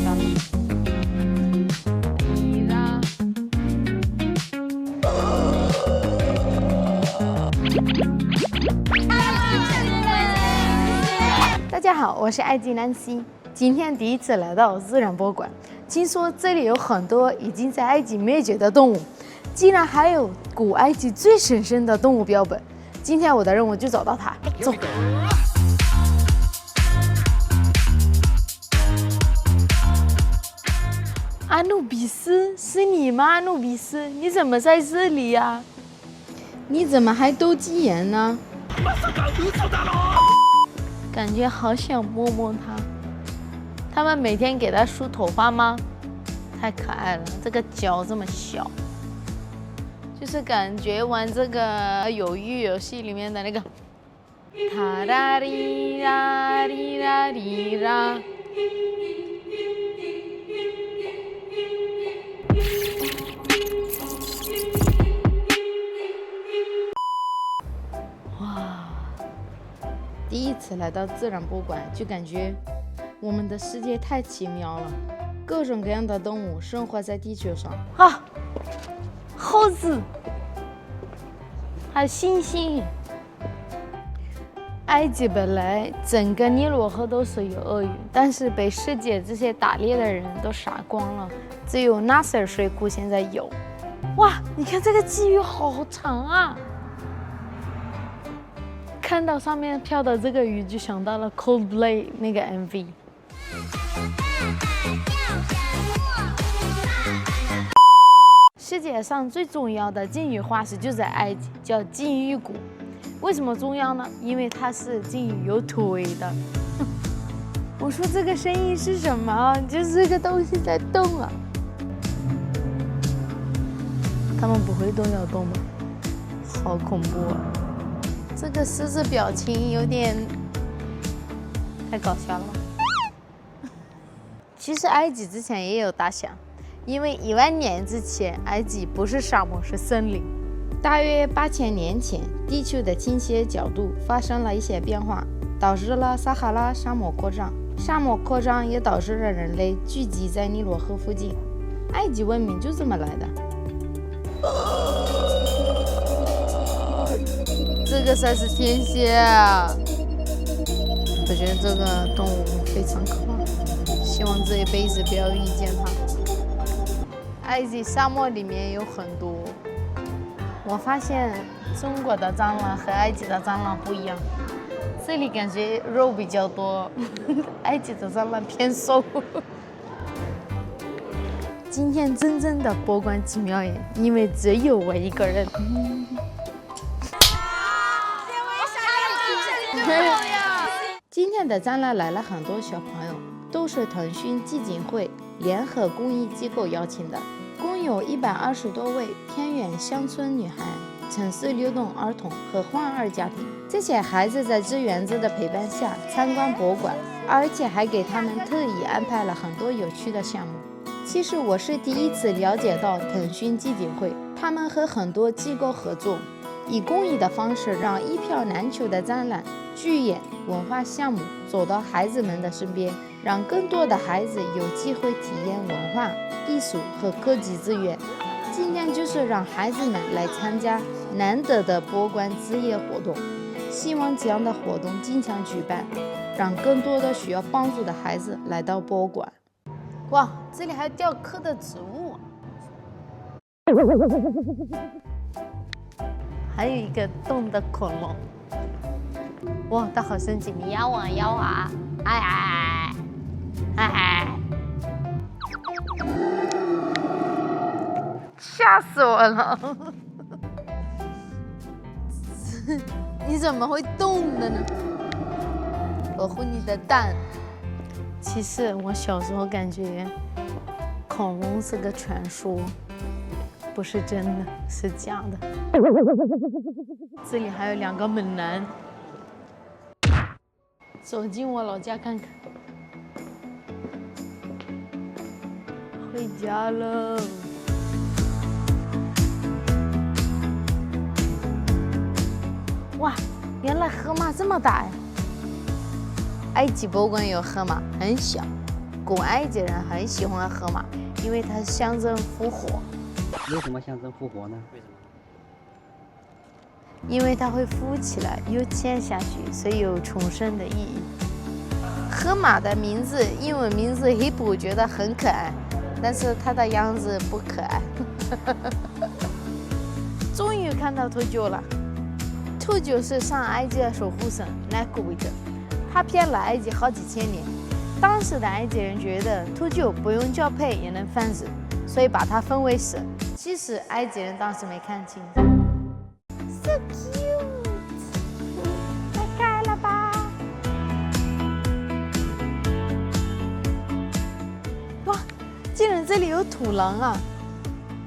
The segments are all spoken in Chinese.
算了。大家好，我是埃及南希，今天第一次来到自然博物馆，听说这里有很多已经在埃及灭绝的动物，竟然还有古埃及最神圣的动物标本。今天我的任务就找到它，走。阿努比斯，是你吗？阿努比斯，你怎么在这里呀？你怎么还斗鸡眼呢？感觉好想摸摸它。他们每天给它梳头发吗？太可爱了，这个脚这么小，就是感觉玩这个鱿鱼游戏里面的那个，塔啦哩啦哩啦哩啦。第一次来到自然博物馆，就感觉我们的世界太奇妙了，各种各样的动物生活在地球上啊，猴子，还有猩猩。埃及本来整个尼罗河都是有鳄鱼，但是被世界这些打猎的人都杀光了，只有纳赛尔水库现在有。哇，你看这个鲫鱼好长啊！看到上面飘的这个鱼，就想到了 Coldplay 那个 MV。世界上最重要的鲸鱼化石就在埃及，叫鲸鱼骨。为什么重要呢？因为它是鲸鱼有腿的。我说这个声音是什么？就是这个东西在动啊。它们不会动要动吗？好恐怖啊！这个狮子表情有点太搞笑了。其实埃及之前也有大象，因为10000年之前，埃及不是沙漠，是森林。大约8000年前，地球的倾斜角度发生了一些变化，导致了撒哈拉沙漠扩张。沙漠扩张也导致了人类聚集在尼罗河附近。埃及文明就这么来的。这个才是天蝎啊！我觉得这个动物非常可爱，希望这一辈子不要遇见它。埃及沙漠里面有很多，我发现中国的蟑螂和埃及的蟑螂不一样，这里感觉肉比较多，埃及的蟑螂偏瘦。今天真正的博物馆奇妙耶，因为只有我一个人。今天的展览来了很多小朋友，都是腾讯基金会联合公益机构邀请的，共有120多位偏远乡村女孩、城市流动儿童和患儿家庭。这些孩子在志愿者的陪伴下参观博物馆，而且还给他们特意安排了很多有趣的项目。其实我是第一次了解到腾讯基金会，他们和很多机构合作，以公益的方式让一票难求的展览、剧演、文化项目走到孩子们的身边，让更多的孩子有机会体验文化、艺术和科技资源。今天就是让孩子们来参加难得的博物馆志愿活动，希望这样的活动经常举办，让更多的需要帮助的孩子来到博物馆。哇，这里还有雕刻的植物，还有一个动的恐龙。哇，它好神奇！你咬我，咬我啊！哎哎哎哎！吓死我了！你怎么会动的呢？保护你的蛋。其实我小时候感觉恐龙是个传说，不是真的，是假的。这里还有2个猛男，走进我老家看看。回家喽！哇，原来河马这么大呀！埃及博物馆有河马，很小，古埃及人很喜欢河马，因为它象征复活。为什么象征复活呢？为什么？因为它会浮起来又潜下去，所以有重生的意义。河马的名字，英文名字 Hippo 觉得很可爱，但是它的样子不可爱。终于看到秃鹫了。秃鹫是上埃及的守护神奈古维特，他骗了埃及好几千年。当时的埃及人觉得秃鹫不用交配也能繁殖，所以把它封为神。其实埃及人当时没看清。So cute， 太可爱了吧！哇，竟然这里有土狼啊！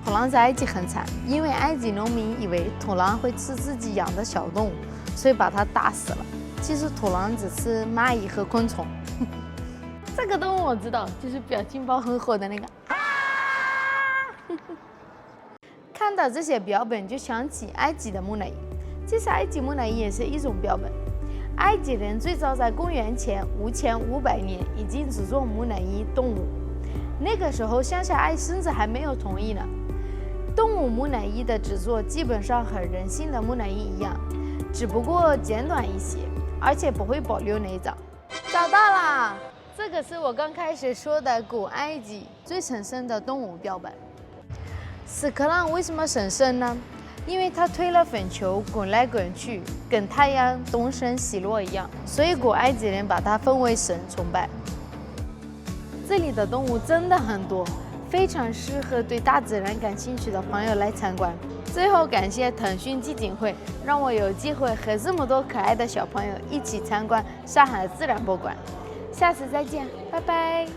土狼在埃及很惨，因为埃及农民以为土狼会吃自己养的小动物，所以把它打死了。其实土狼只吃蚂蚁和昆虫。这个动物我知道，就是表情包很火的那个。看到这些标本，就想起埃及的木乃伊。其实埃及木乃伊也是一种标本。埃及人最早在公元前5500年已经制作木乃伊动物，那个时候乡下阿姨甚至还没有同意呢。动物木乃伊的制作基本上和人形的木乃伊一样，只不过简短一些，而且不会保留内脏。找到了，这个是我刚开始说的古埃及最神圣的动物标本。屎壳郎为什么神圣呢？因为它推了粉球滚来滚去，跟太阳东升西落一样，所以古埃及人把它封为神崇拜。这里的动物真的很多，非常适合对大自然感兴趣的朋友来参观。最后感谢腾讯基金会，让我有机会和这么多可爱的小朋友一起参观上海自然博物馆。下次再见，拜拜。